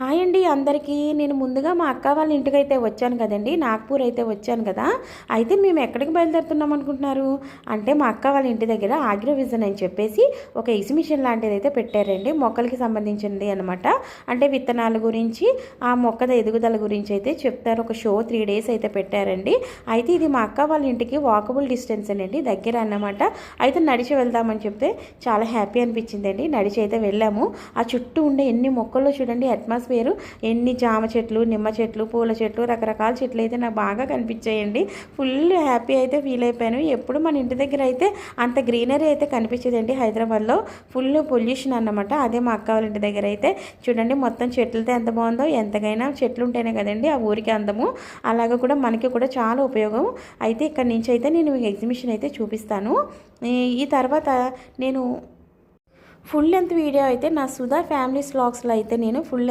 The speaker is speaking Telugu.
హాయ్ అండి అందరికీ. నేను ముందుగా మా అక్క వాళ్ళ ఇంటికైతే వచ్చాను కదండి, నాగ్పూర్ అయితే వచ్చాను కదా. అయితే మేము ఎక్కడికి బయలుదేరుతున్నాం అనుకుంటున్నారు అంటే, మా అక్క వాళ్ళ ఇంటి దగ్గర ఆగ్రోవిజన్ అని చెప్పేసి ఒక ఎగ్జిబిషన్ లాంటిది అయితే పెట్టారండి, మొక్కలకి సంబంధించింది అనమాట. అంటే విత్తనాల గురించి, ఆ మొక్కల ఎదుగుదల గురించి అయితే చెప్తారు. ఒక షో 3 days అయితే పెట్టారండి. అయితే ఇది మా అక్క వాళ్ళ ఇంటికి వాకబుల్ డిస్టెన్స్ అండి, దగ్గర అన్నమాట. అయితే నడిచి వెళ్దామని చెప్తే చాలా హ్యాపీ అనిపించిందండి. నడిచి అయితే వెళ్ళాము. ఆ చుట్టూ ఉండే ఎన్ని మొక్కల్లో చూడండి, అట్మాస్ఫియర్ ఎన్ని జామ చెట్లు, నిమ్మ చెట్లు, పూల చెట్లు, రకరకాల చెట్లు అయితే నాకు బాగా కనిపించాయండి. ఫుల్ హ్యాపీ అయితే ఫీల్ అయిపోయాను. ఎప్పుడు మన ఇంటి దగ్గర అయితే అంత గ్రీనరీ అయితే కనిపించదండి. హైదరాబాద్లో ఫుల్ పొల్యూషన్ అన్నమాట. అదే మా అక్క వాళ్ళ ఇంటి దగ్గర అయితే చూడండి, మొత్తం చెట్లతో ఎంత బాగుందో. ఎంతకైనా చెట్లు ఉంటేనే కదండి ఆ ఊరికి అందము. అలాగే కూడా మనకి కూడా చాలా ఉపయోగం. అయితే ఇక్కడ నుంచి అయితే నేను ఎగ్జిబిషన్ అయితే చూపిస్తాను. ఈ తర్వాత నేను ఫుల్ లెంత్ వీడియో అయితే నా సుధా ఫ్యామిలీస్ వ్లాగ్స్లో అయితే నేను ఫుల్